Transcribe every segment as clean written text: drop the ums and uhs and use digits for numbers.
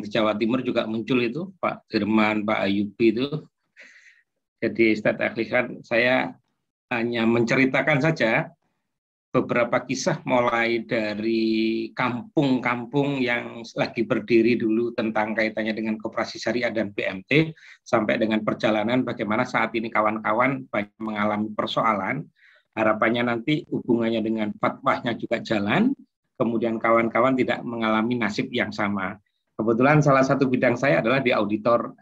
di Jawa Timur juga muncul itu, Pak Firman, Pak Ayubi itu. Jadi Ustadz Ahlikan, saya hanya menceritakan saja beberapa kisah mulai dari kampung-kampung yang lagi berdiri dulu tentang kaitannya dengan koperasi syariah dan BMT, sampai dengan perjalanan bagaimana saat ini kawan-kawan banyak mengalami persoalan. Harapannya nanti hubungannya dengan fatwanya juga jalan, kemudian kawan-kawan tidak mengalami nasib yang sama. Kebetulan salah satu bidang saya adalah di auditor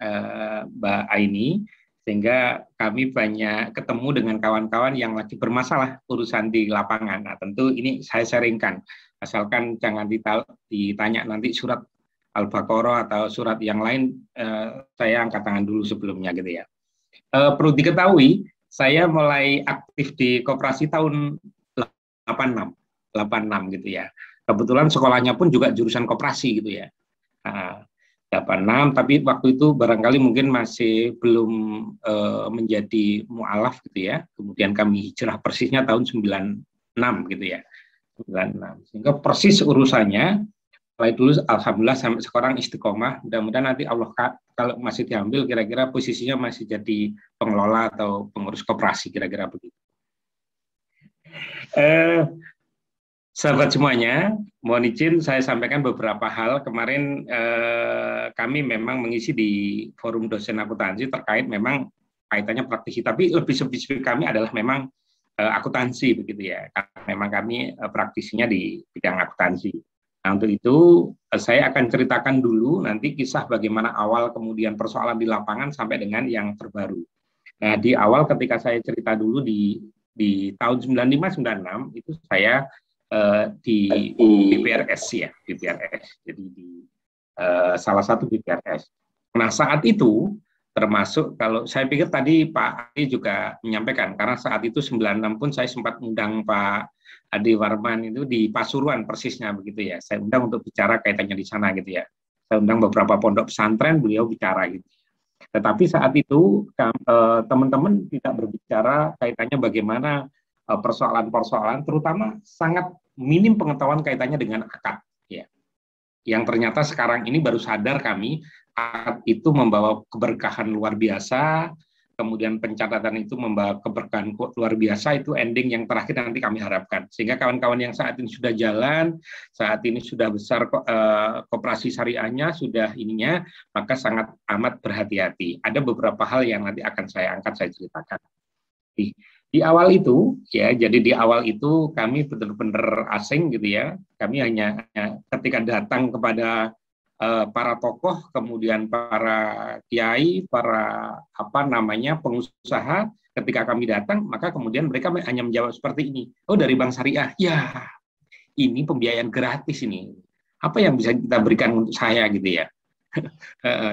Mbak Aini, sehingga kami banyak ketemu dengan kawan-kawan yang lagi bermasalah urusan di lapangan. Nah, tentu ini saya sharingkan, asalkan jangan ditanya nanti surat Al-Baqarah atau surat yang lain, saya angkat tangan dulu sebelumnya gitu ya. Perlu diketahui, saya mulai aktif di koperasi tahun 86 gitu ya. Kebetulan sekolahnya pun juga jurusan koperasi gitu ya. 86, tapi waktu itu barangkali mungkin masih belum menjadi mu'alaf gitu ya. Kemudian kami hijrah persisnya tahun 96 gitu ya. 96. Sehingga persis urusannya mulai dulu alhamdulillah sampai sekarang istiqomah. Mudah-mudahan nanti Allah kalau masih diambil kira-kira posisinya masih jadi pengelola atau pengurus koperasi kira-kira begitu. Sahabat semuanya, mohon izin saya sampaikan beberapa hal. Kemarin kami memang mengisi di forum dosen akuntansi terkait memang kaitannya praktisi, tapi lebih spesifik kami adalah memang akuntansi begitu ya. Karena memang kami praktisinya di bidang akuntansi. Nah, untuk itu saya akan ceritakan dulu nanti kisah bagaimana awal kemudian persoalan di lapangan sampai dengan yang terbaru. Nah, di awal ketika saya cerita dulu di tahun 95-96 itu saya di BPRS ya, BPRS. Jadi di salah satu BPRS. Nah, saat itu termasuk kalau saya pikir tadi Pak Adi juga menyampaikan, karena saat itu 96 pun saya sempat undang Pak Adi Warman itu di Pasuruan persisnya begitu ya. Saya undang untuk bicara kaitannya di sana gitu ya. Saya undang beberapa pondok pesantren, beliau bicara gitu. Tetapi saat itu teman-teman tidak berbicara kaitannya bagaimana persoalan-persoalan, terutama sangat minim pengetahuan kaitannya dengan akad ya. Yang ternyata sekarang ini baru sadar kami akad itu membawa keberkahan luar biasa, kemudian pencatatan itu membawa keberkahan luar biasa, itu ending yang terakhir nanti kami harapkan. Sehingga kawan-kawan yang saat ini sudah jalan, saat ini sudah besar koperasi syariahnya, sudah ininya, maka sangat amat berhati-hati. Ada beberapa hal yang nanti akan saya angkat, saya ceritakan. Di awal itu ya, jadi di awal itu kami benar-benar asing gitu ya. Kami hanya ketika datang kepada para tokoh, kemudian para kiai, para pengusaha, ketika kami datang, maka kemudian mereka hanya menjawab seperti ini. Oh, dari Bank Syariah. Ya, ini pembiayaan gratis ini. Apa yang bisa kita berikan untuk saya gitu ya.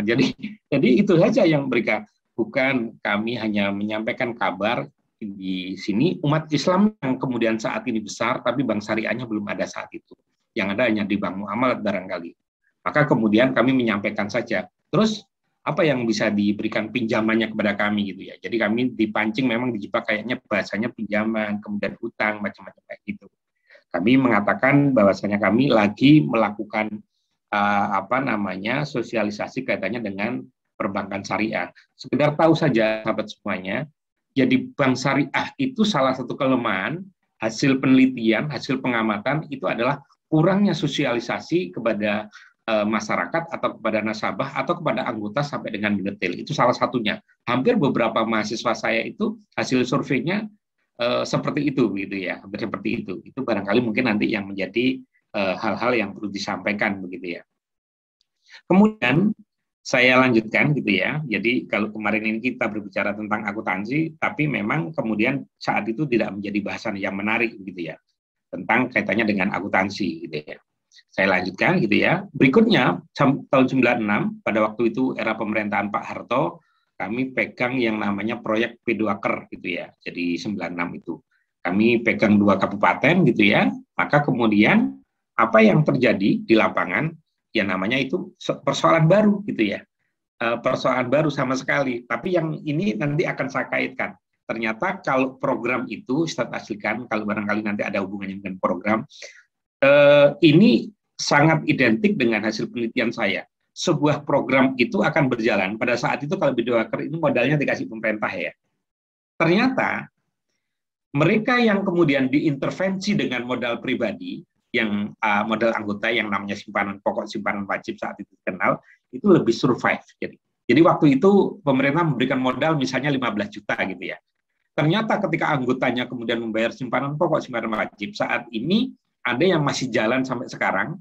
Jadi itu saja yang mereka, bukan kami hanya menyampaikan kabar. Di sini umat Islam yang kemudian saat ini besar, tapi bank syariahnya belum ada saat itu. Yang ada hanya di bank muamalat barangkali. Maka kemudian kami menyampaikan saja. Terus apa yang bisa diberikan pinjamannya kepada kami gitu ya. Jadi kami dipancing memang dijebak kayaknya bahasanya pinjaman, kemudian hutang, macam-macam kayak gitu. Kami mengatakan bahwasanya kami lagi melakukan sosialisasi kaitannya dengan perbankan syariah. Sekedar tahu saja sahabat semuanya. Jadi bank syariah itu salah satu kelemahan, hasil penelitian, hasil pengamatan itu adalah kurangnya sosialisasi kepada masyarakat atau kepada nasabah atau kepada anggota sampai dengan mendetail. Itu salah satunya. Hampir beberapa mahasiswa saya itu hasil surveinya seperti itu gitu ya, hampir seperti itu. Itu barangkali mungkin nanti yang menjadi hal-hal yang perlu disampaikan begitu ya. Kemudian saya lanjutkan gitu ya. Jadi kalau kemarin ini kita berbicara tentang akuntansi, tapi memang kemudian saat itu tidak menjadi bahasan yang menarik gitu ya, tentang kaitannya dengan akuntansi gitu ya. Saya lanjutkan gitu ya. Berikutnya tahun 96 pada waktu itu era pemerintahan Pak Harto, kami pegang yang namanya proyek P2Ker gitu ya. Jadi 96 itu kami pegang 2 kabupaten gitu ya. Maka kemudian apa yang terjadi di lapangan, ya namanya itu persoalan baru gitu ya, persoalan baru sama sekali. Tapi yang ini nanti akan saya kaitkan. Ternyata kalau program itu, Ustadz Aslikan, kalau barangkali nanti ada hubungannya dengan program, ini sangat identik dengan hasil penelitian saya. sebuah program itu akan berjalan. Pada saat itu kalau Bidwakar itu modalnya dikasih pemerintah ya. Ternyata mereka yang kemudian diintervensi dengan modal pribadi, yang modal anggota yang namanya simpanan pokok, simpanan wajib saat itu dikenal, itu lebih survive. Jadi waktu itu pemerintah memberikan modal misalnya 15 juta gitu ya. Ternyata ketika anggotanya kemudian membayar simpanan pokok, simpanan wajib, saat ini ada yang masih jalan sampai sekarang,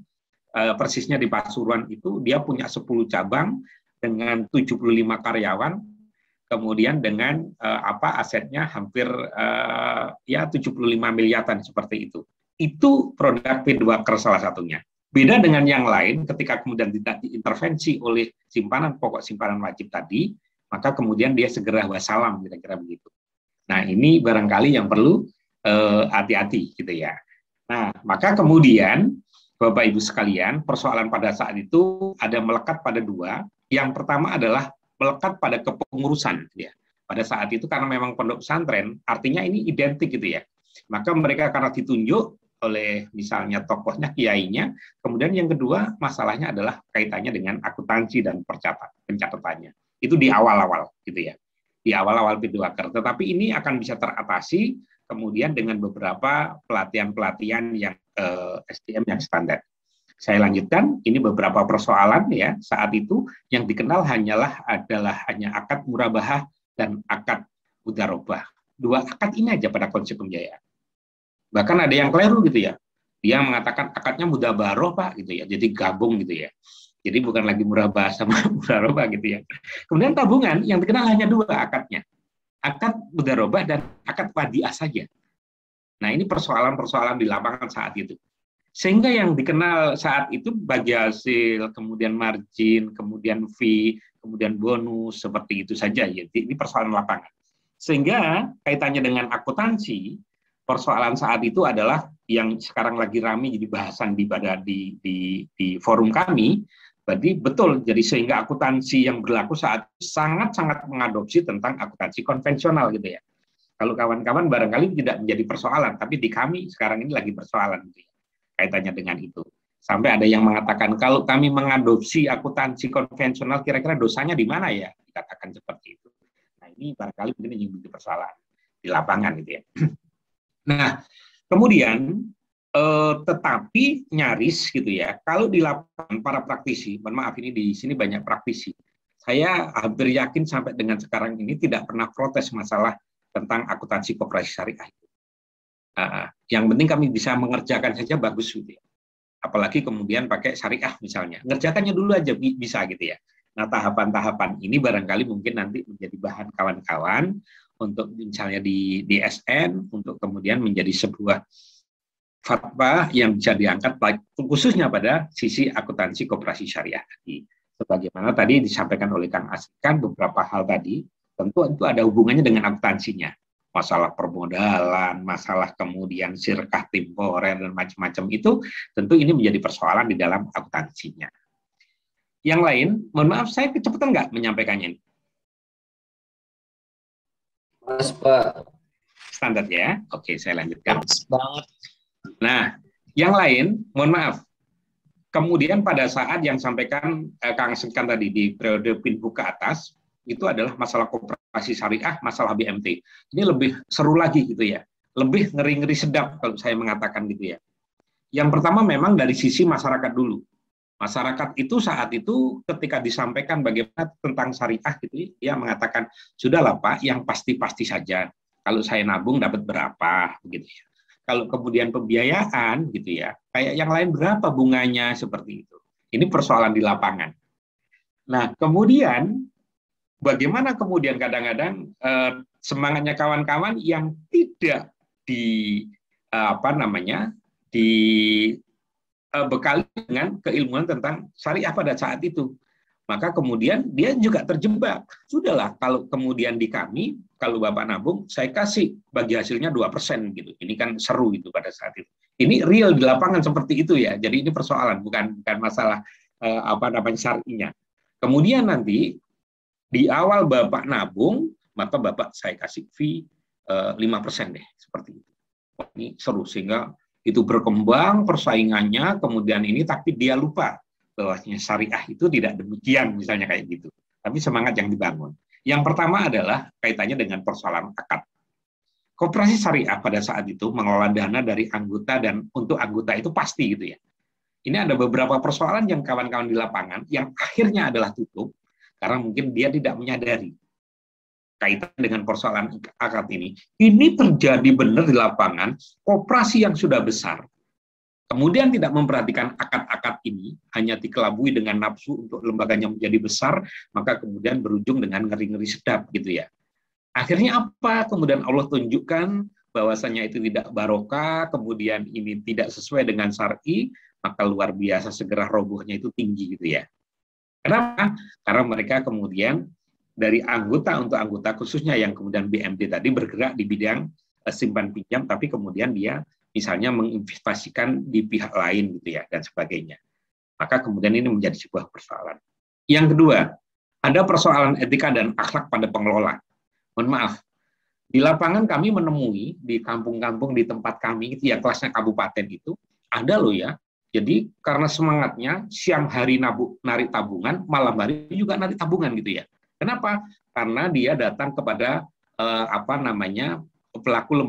persisnya di Pasuruan itu dia punya 10 cabang dengan 75 karyawan, kemudian dengan asetnya hampir ya 75 miliaran seperti itu. Itu produk Bidwakar salah satunya. Beda dengan yang lain, ketika kemudian tidak diintervensi oleh simpanan pokok, simpanan wajib tadi, maka kemudian dia segera wassalam, kira-kira begitu. Nah, ini barangkali yang perlu hati-hati gitu ya. Nah, maka kemudian Bapak Ibu sekalian, persoalan pada saat itu ada melekat pada dua. Yang pertama adalah melekat pada kepengurusan ya. Pada saat itu karena memang pondok pesantren, artinya ini identik gitu ya. Maka mereka karena ditunjuk oleh misalnya tokohnya, kiainya, kemudian yang kedua masalahnya adalah kaitannya dengan akuntansi dan pencatatannya. Itu di awal-awal gitu ya. Di awal-awal Bidwakar. Tetapi ini akan bisa teratasi kemudian dengan beberapa pelatihan-pelatihan yang SDM yang standar. Saya lanjutkan, ini beberapa persoalan ya saat itu yang dikenal adalah hanya akad murabahah dan akad mudharabah. Dua akad ini aja pada konsep pembiayaan. Bahkan ada yang keliru gitu ya. Dia mengatakan akadnya mudhabaroh Pak gitu ya. Jadi gabung gitu ya. Jadi bukan lagi murabahah sama mudharabah gitu ya. Kemudian tabungan yang dikenal hanya dua akadnya. Akad mudharabah dan akad wadiah saja. Nah, ini persoalan-persoalan di lapangan saat itu. Sehingga yang dikenal saat itu bagi hasil, kemudian margin, kemudian fee, kemudian bonus, seperti itu saja. Ya. Ini persoalan lapangan. Sehingga kaitannya dengan akuntansi, persoalan saat itu adalah yang sekarang lagi ramai jadi bahasan di forum kami. Berarti betul, jadi sehingga akuntansi yang berlaku saat sangat-sangat mengadopsi tentang akuntansi konvensional gitu ya. Kalau kawan-kawan barangkali tidak menjadi persoalan, tapi di kami sekarang ini lagi persoalan gitu ya, kaitannya dengan itu. Sampai ada yang mengatakan kalau kami mengadopsi akuntansi konvensional, kira-kira dosanya di mana ya? Dikatakan seperti itu. Nah ini barangkali mungkin yang menjadi persoalan di lapangan gitu ya. Nah kemudian tetapi nyaris gitu ya, kalau di lapangan para praktisi, mohon maaf ini di sini banyak praktisi, saya hampir yakin sampai dengan sekarang ini tidak pernah protes masalah tentang akuntansi koperasi syariah. Yang penting kami bisa mengerjakan saja bagus gitu ya. Apalagi kemudian pakai syariah misalnya. Ngerjakannya dulu aja bisa gitu ya. Nah, tahapan-tahapan ini barangkali mungkin nanti menjadi bahan kawan-kawan untuk misalnya di SN untuk kemudian menjadi sebuah fatwa yang bisa diangkat khususnya pada sisi akuntansi koperasi syariah tadi. Sebagaimana tadi disampaikan oleh Kang Askan beberapa hal tadi, tentu itu ada hubungannya dengan akuntansinya. Masalah permodalan, masalah kemudian sirkah temporer dan macam-macam itu tentu ini menjadi persoalan di dalam akuntansinya. Yang lain, mohon maaf saya kecepatan nggak menyampaikannya ini? Mas Pak. Standar ya? Oke, saya lanjutkan. Mas banget. Nah, yang lain, mohon maaf. Kemudian pada saat yang sampaikan Kang Askan tadi di periode Pinbu ke atas, itu adalah masalah koperasi syariah, masalah BMT. Ini lebih seru lagi gitu ya. Lebih ngeri-ngeri sedap kalau saya mengatakan gitu ya. Yang pertama memang dari sisi masyarakat dulu. Masyarakat itu saat itu ketika disampaikan bagaimana tentang syariah gitu, dia mengatakan, sudahlah Pak, yang pasti-pasti saja. Kalau saya nabung dapat berapa begitu ya. Kalau kemudian pembiayaan gitu ya, kayak yang lain berapa bunganya seperti itu. Ini persoalan di lapangan. Nah, kemudian bagaimana kemudian kadang-kadang semangatnya kawan-kawan yang tidak dibekali dengan keilmuan tentang syariah pada saat itu. Maka kemudian dia juga terjebak. Sudahlah, kalau kemudian di kami, kalau Bapak nabung, saya kasih bagi hasilnya 2% gitu. Ini kan seru itu pada saat itu. Ini real di lapangan seperti itu ya. Jadi ini persoalan, bukan masalah syar'inya. Kemudian nanti di awal Bapak nabung, maka Bapak saya kasih fee 5% deh, seperti itu. Ini seru sehingga itu berkembang persaingannya, kemudian ini tapi dia lupa bahwasanya syariah itu tidak demikian, misalnya kayak gitu. Tapi semangat yang dibangun. Yang pertama adalah kaitannya dengan persoalan akad. Koperasi syariah pada saat itu mengelola dana dari anggota dan untuk anggota itu pasti gitu ya. Ini ada beberapa persoalan yang kawan-kawan di lapangan yang akhirnya adalah tutup karena mungkin dia tidak menyadari kaitan dengan persoalan akad ini. Ini terjadi benar di lapangan, koperasi yang sudah besar, kemudian tidak memperhatikan akad-akad ini, hanya dikelabui dengan nafsu untuk lembaganya menjadi besar, maka kemudian berujung dengan ngeri-ngeri sedap gitu ya. Akhirnya apa? Kemudian Allah tunjukkan bahwasanya itu tidak barokah, kemudian ini tidak sesuai dengan syar'i, maka luar biasa segera robohnya itu tinggi gitu ya. Kenapa? Karena mereka kemudian dari anggota untuk anggota khususnya yang kemudian BMT tadi bergerak di bidang simpan pinjam, tapi kemudian dia misalnya menginvestasikan di pihak lain gitu ya dan sebagainya. Maka kemudian ini menjadi sebuah persoalan. Yang kedua, ada persoalan etika dan akhlak pada pengelola. Mohon maaf, di lapangan kami menemui di kampung-kampung di tempat kami itu ya kelasnya kabupaten itu ada loh ya. Jadi karena semangatnya siang hari narik tabungan, malam hari juga narik tabungan gitu ya. Kenapa? Karena dia datang kepada pelaku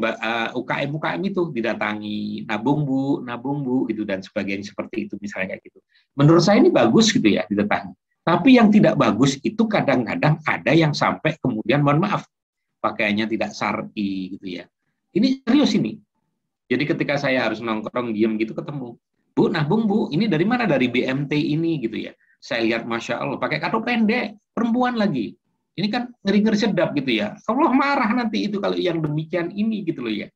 UKM itu didatangi nabung bu gitu dan sebagainya seperti itu misalnya kayak gitu. Menurut saya ini bagus gitu ya didatangi. Tapi yang tidak bagus itu kadang-kadang ada yang sampai kemudian mohon maaf pakaiannya tidak syar'i gitu ya. Ini serius ini. Jadi ketika saya harus nongkrong diem gitu ketemu, Bu nabung bu, ini dari mana? Dari BMT ini gitu ya. Saya lihat Masya Allah, pakai kado pendek, perempuan lagi. Ini kan ngeri-ngeri sedap gitu ya. Allah marah nanti itu kalau yang demikian ini gitu loh ya.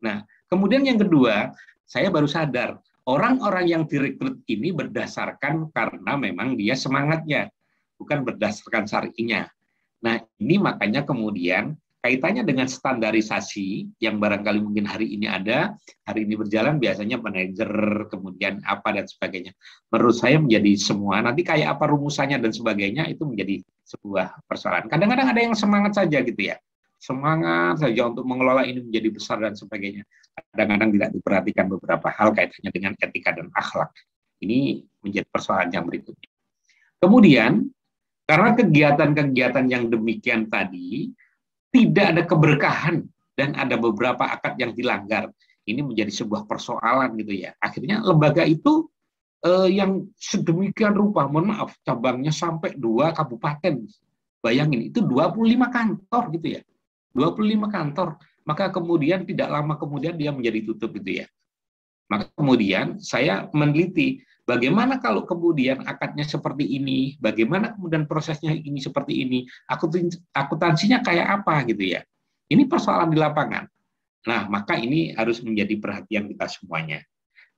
Nah, kemudian yang kedua, saya baru sadar, orang-orang yang direkrut ini berdasarkan karena memang dia semangatnya, bukan berdasarkan syar'inya. Nah, ini makanya kemudian kaitannya dengan standarisasi yang barangkali mungkin hari ini ada, hari ini berjalan biasanya manajer, kemudian apa dan sebagainya. Menurut saya menjadi semua, nanti kayak apa rumusannya dan sebagainya itu menjadi sebuah persoalan. Kadang-kadang ada yang semangat saja gitu ya. Semangat saja untuk mengelola ini menjadi besar dan sebagainya. Kadang-kadang tidak diperhatikan beberapa hal kaitannya dengan etika dan akhlak. Ini menjadi persoalan yang berikutnya. Kemudian, karena kegiatan-kegiatan yang demikian tadi, tidak ada keberkahan dan ada beberapa akad yang dilanggar. Ini menjadi sebuah persoalan gitu ya. Akhirnya lembaga itu yang sedemikian rupa, mohon maaf, cabangnya sampai 2 kabupaten. Bayangin, itu 25 kantor gitu ya. 25 kantor. Maka kemudian tidak lama kemudian dia menjadi tutup gitu ya. Maka kemudian saya meneliti bagaimana kalau kemudian akadnya seperti ini, bagaimana kemudian prosesnya ini seperti ini, akuntansinya kayak apa gitu ya. Ini persoalan di lapangan. Nah, maka ini harus menjadi perhatian kita semuanya.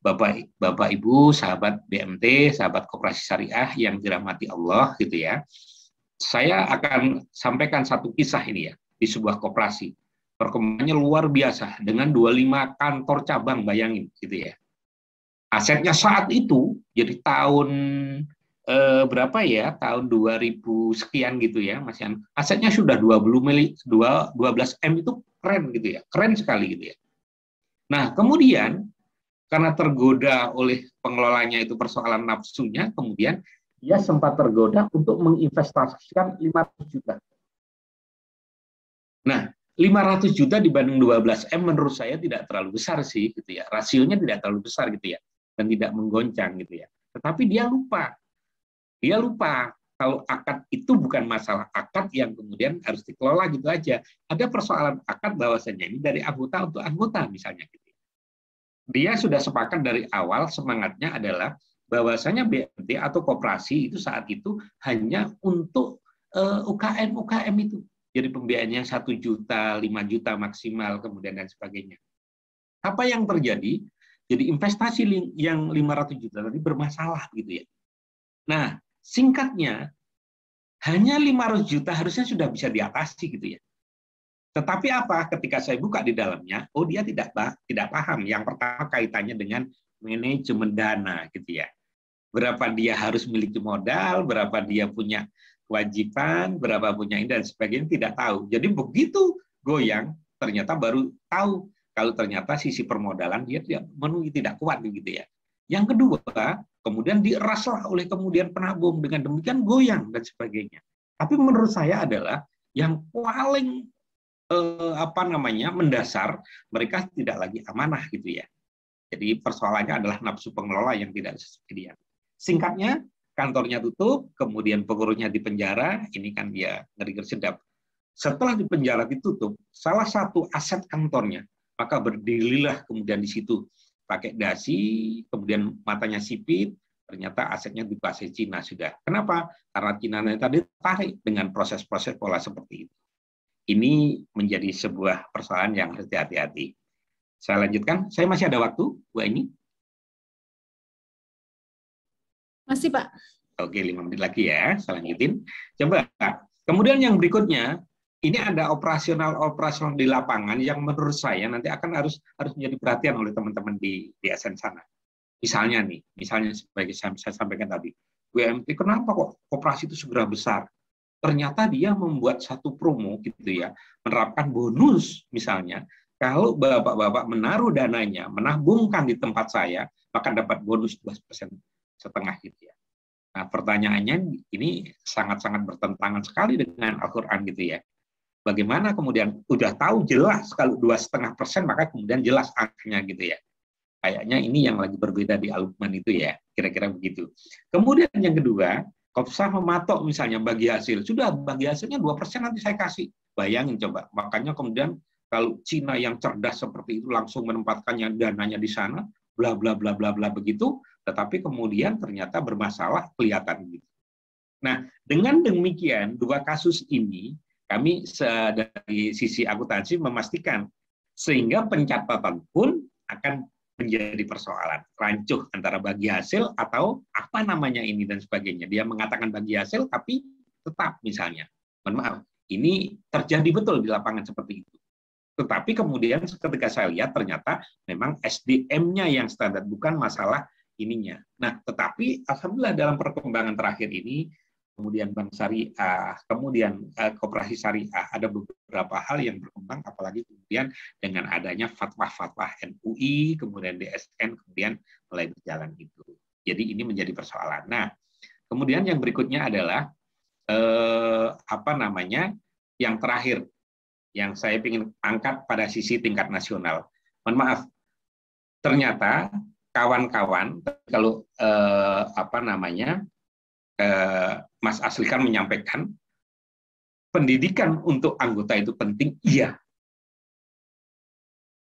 Bapak Ibu, sahabat BMT, sahabat Koperasi Syariah yang dirahmati Allah gitu ya. Saya akan sampaikan satu kisah ini ya di sebuah koperasi. Perkembangannya luar biasa dengan 25 kantor cabang, bayangin gitu ya. Asetnya saat itu jadi tahun berapa ya? Tahun 2000 sekian gitu ya, Mas Yan. Asetnya sudah 12 M itu keren gitu ya. Keren sekali gitu ya. Nah, kemudian karena tergoda oleh pengelolanya itu persoalan nafsunya, kemudian dia sempat tergoda untuk menginvestasikan 500 juta. Nah, 500 juta dibanding 12 M menurut saya tidak terlalu besar sih gitu ya. Rasionya tidak terlalu besar gitu ya dan tidak menggoncang gitu ya. Tetapi dia lupa. Dia lupa kalau akad itu bukan masalah akad yang kemudian harus dikelola gitu aja. Ada persoalan akad bahwasanya ini dari anggota untuk anggota misalnya gitu. Dia sudah sepakat dari awal semangatnya adalah bahwasanya BMT atau koperasi itu saat itu hanya untuk UKM itu. Jadi pembiayaannya 1 juta, 5 juta maksimal, kemudian dan sebagainya. Apa yang terjadi? Jadi investasi yang 500 juta tadi bermasalah gitu ya. Nah, singkatnya, hanya 500 juta harusnya sudah bisa diatasi gitu ya. Tetapi apa? Ketika saya buka di dalamnya, oh dia tidak paham. Yang pertama kaitannya dengan manajemen dana gitu ya. Berapa dia harus memiliki modal, berapa dia punya kewajiban, berapa punya ini dan sebagainya tidak tahu. Jadi begitu goyang, ternyata baru tahu kalau ternyata sisi permodalan dia tidak memenuhi, tidak kuat gitu ya. Yang kedua, kemudian diraslah oleh kemudian penabung, dengan demikian goyang dan sebagainya. Tapi menurut saya adalah yang paling mendasar, mereka tidak lagi amanah gitu ya. Jadi persoalannya adalah nafsu pengelola yang tidak sesuai. Singkatnya, kantornya tutup, kemudian pengurusnya dipenjara, ini kan dia ngeri-ngeri sedap. Setelah dipenjara ditutup, salah satu aset kantornya, maka berdirilah kemudian di situ pakai dasi, kemudian matanya sipit, ternyata asetnya dikuasai Cina sudah. Kenapa? Karena Cina tadi tertarik dengan proses-proses pola seperti itu. Ini menjadi sebuah persoalan yang harus hati-hati. Saya lanjutkan. Saya masih ada waktu, Bu Eni? Masih, Pak. Oke, 5 menit lagi ya. Saya lanjutin. Coba. Kemudian yang berikutnya, ini ada operasional di lapangan yang menurut saya nanti akan harus menjadi perhatian oleh teman-teman di DSN sana. Misalnya sebagai saya sampaikan tadi, WMT kenapa kok koperasi itu segera besar? Ternyata dia membuat satu promo gitu ya, menerapkan bonus misalnya. Kalau bapak-bapak menaruh dananya, menabungkan di tempat saya, maka dapat bonus 2,5% gitu ya. Nah, pertanyaannya ini sangat-sangat bertentangan sekali dengan Al-Quran gitu ya. Bagaimana kemudian udah tahu jelas kalau 2,5%, maka kemudian jelas angkanya gitu ya. Kayaknya ini yang lagi berbeda di Al-Luqman itu ya, kira-kira begitu. Kemudian yang kedua, Kopsah mematok misalnya bagi hasil, sudah bagi hasilnya 2% nanti saya kasih. Bayangin coba, makanya kemudian kalau Cina yang cerdas seperti itu langsung menempatkannya dananya di sana, bla bla bla bla bla begitu, tetapi kemudian ternyata bermasalah kelihatan gitu. Nah, dengan demikian dua kasus ini kami dari sisi akuntansi memastikan sehingga pencatatan pun akan menjadi persoalan rancuh antara bagi hasil atau apa namanya ini dan sebagainya. Dia mengatakan bagi hasil tapi tetap misalnya, mohon maaf, ini terjadi betul di lapangan seperti itu. Tetapi kemudian ketika saya lihat ternyata memang SDM-nya yang standar, bukan masalah ininya. Nah, tetapi alhamdulillah dalam perkembangan terakhir ini, kemudian Bank Syariah, kemudian Koperasi Syariah, ada beberapa hal yang berkembang, apalagi kemudian dengan adanya fatwa-fatwa MUI, kemudian DSN, kemudian mulai berjalan itu. Jadi ini menjadi persoalan. Nah, kemudian yang berikutnya adalah yang terakhir, yang saya ingin angkat pada sisi tingkat nasional. Mohon maaf, ternyata kawan-kawan kalau Mas Asli kan menyampaikan pendidikan untuk anggota itu penting, iya.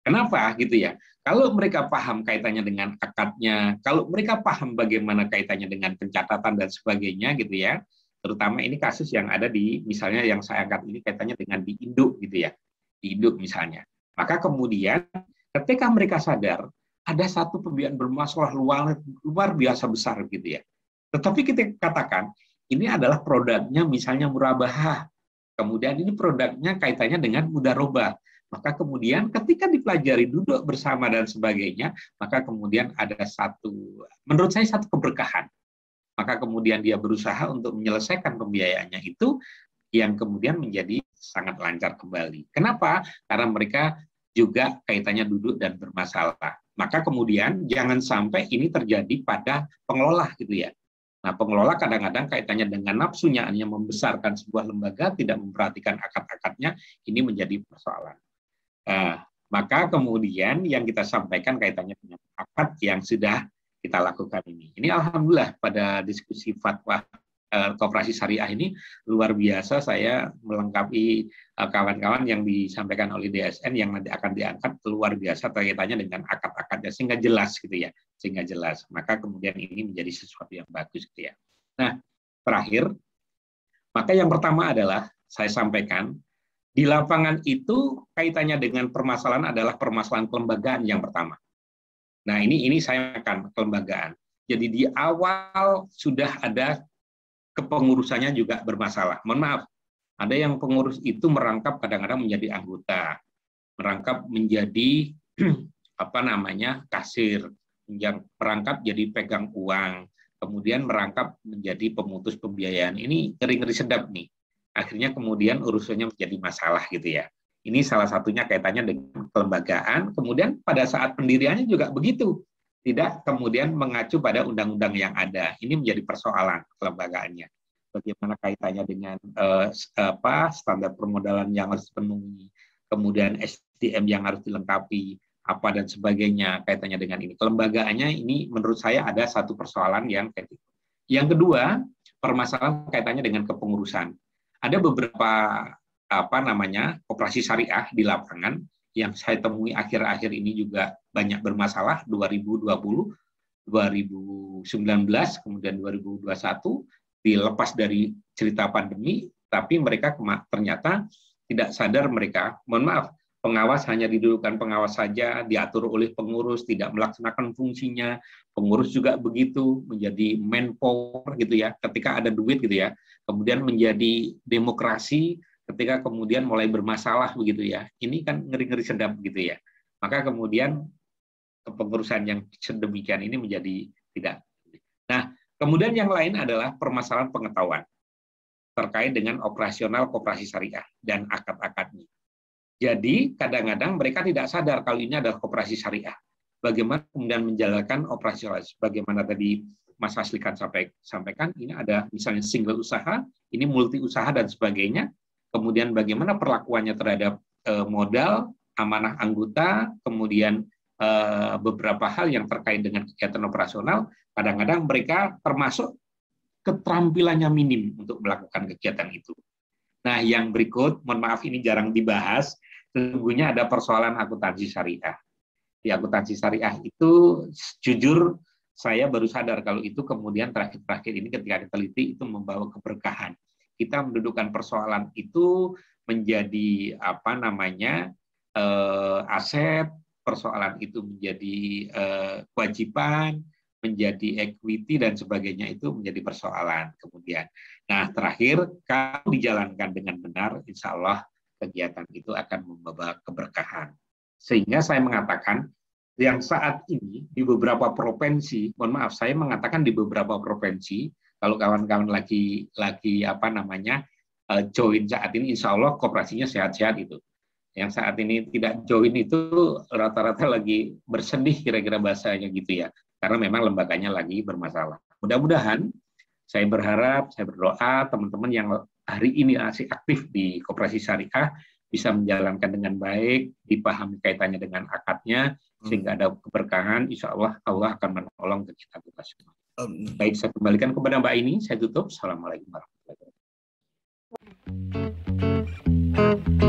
Kenapa gitu ya? Kalau mereka paham kaitannya dengan akadnya, kalau mereka paham bagaimana kaitannya dengan pencatatan dan sebagainya gitu ya, terutama ini kasus yang ada di misalnya yang saya angkat ini kaitannya dengan di induk gitu ya, di induk misalnya. Maka kemudian ketika mereka sadar ada satu pembiayaan bermasalah luar biasa besar gitu ya. Tetapi kita katakan ini adalah produknya misalnya murabahah, kemudian ini produknya kaitannya dengan mudharabah. Maka kemudian ketika dipelajari duduk bersama dan sebagainya, maka kemudian ada menurut saya satu keberkahan. Maka kemudian dia berusaha untuk menyelesaikan pembiayaannya itu yang kemudian menjadi sangat lancar kembali. Kenapa? Karena mereka juga kaitannya duduk dan bermasalah. Maka kemudian jangan sampai ini terjadi pada pengelola gitu ya. Nah, pengelola kadang-kadang kaitannya dengan nafsunya hanya membesarkan sebuah lembaga, tidak memperhatikan akad-akadnya, ini menjadi persoalan. Maka kemudian yang kita sampaikan kaitannya dengan akad yang sudah kita lakukan ini. Ini alhamdulillah pada diskusi fatwa Koperasi Syariah ini luar biasa, saya melengkapi kawan-kawan yang disampaikan oleh DSN yang nanti akan diangkat luar biasa kaitannya dengan akad-akadnya sehingga jelas gitu ya, sehingga jelas. Maka kemudian ini menjadi sesuatu yang bagus gitu ya. Nah, terakhir, maka yang pertama adalah saya sampaikan di lapangan itu kaitannya dengan permasalahan adalah permasalahan kelembagaan yang pertama. Nah, ini saya akan kelembagaan. Jadi di awal sudah ada kepengurusannya juga bermasalah. Mohon maaf, ada yang pengurus itu merangkap kadang-kadang menjadi anggota, merangkap menjadi kasir, yang merangkap jadi pegang uang, kemudian merangkap menjadi pemutus pembiayaan. Ini ngeri-ngeri sedap nih. Akhirnya kemudian urusannya menjadi masalah gitu ya. Ini salah satunya kaitannya dengan kelembagaan. Kemudian pada saat pendiriannya juga begitu. tidak kemudian mengacu pada undang-undang yang ada. Ini menjadi persoalan kelembagaannya. Bagaimana kaitannya dengan standar permodalan yang harus dipenuhi, kemudian SDM yang harus dilengkapi, apa dan sebagainya kaitannya dengan ini. Kelembagaannya ini menurut saya ada satu persoalan yang kritis. Yang kedua, permasalahan kaitannya dengan kepengurusan. Ada beberapa koperasi syariah di lapangan yang saya temui akhir-akhir ini juga banyak bermasalah, 2020, 2019, kemudian 2021, dilepas dari cerita pandemi, tapi mereka ternyata tidak sadar mereka, mohon maaf, pengawas hanya didudukan pengawas saja, diatur oleh pengurus, tidak melaksanakan fungsinya, pengurus juga begitu, menjadi manpower gitu ya, ketika ada duit gitu ya, kemudian menjadi demokrasi, ketika kemudian mulai bermasalah begitu ya, ini kan ngeri-ngeri sedap gitu ya, maka kemudian kepengurusan yang sedemikian ini menjadi tidak. Nah, kemudian yang lain adalah permasalahan pengetahuan terkait dengan operasional koperasi syariah dan akad-akadnya. Jadi kadang-kadang mereka tidak sadar kalau ini adalah koperasi syariah. Bagaimana kemudian menjalankan operasional, bagaimana tadi Mas Aslikan sampaikan, ini ada misalnya single usaha, ini multi usaha dan sebagainya. Kemudian bagaimana perlakuannya terhadap modal, amanah anggota, kemudian beberapa hal yang terkait dengan kegiatan operasional, kadang-kadang mereka termasuk keterampilannya minim untuk melakukan kegiatan itu. Nah, yang berikut, mohon maaf ini jarang dibahas, sesungguhnya ada persoalan akuntansi syariah. Di akuntansi syariah itu, jujur, saya baru sadar kalau itu kemudian terakhir-terakhir ini ketika diteliti itu membawa keberkahan. Kita mendudukkan persoalan itu menjadi aset, persoalan itu menjadi kewajiban, menjadi equity dan sebagainya, itu menjadi persoalan kemudian. Nah, terakhir, kalau dijalankan dengan benar, insya Allah kegiatan itu akan membawa keberkahan. Sehingga saya mengatakan, yang saat ini di beberapa provinsi, mohon maaf, saya mengatakan di beberapa provinsi, kalau kawan-kawan lagi join saat ini, insya Allah koperasinya sehat-sehat itu. Yang saat ini tidak join itu rata-rata lagi bersedih kira-kira bahasanya gitu ya, karena memang lembaganya lagi bermasalah. Mudah-mudahan saya berharap, saya berdoa teman-teman yang hari ini masih aktif di koperasi syariah bisa menjalankan dengan baik, dipahami kaitannya dengan akadnya, sehingga ada keberkahan, insya Allah Allah akan menolong kita semua. Baik, saya kembalikan kepada Mbak ini, saya tutup. Assalamualaikum warahmatullahi wabarakatuh.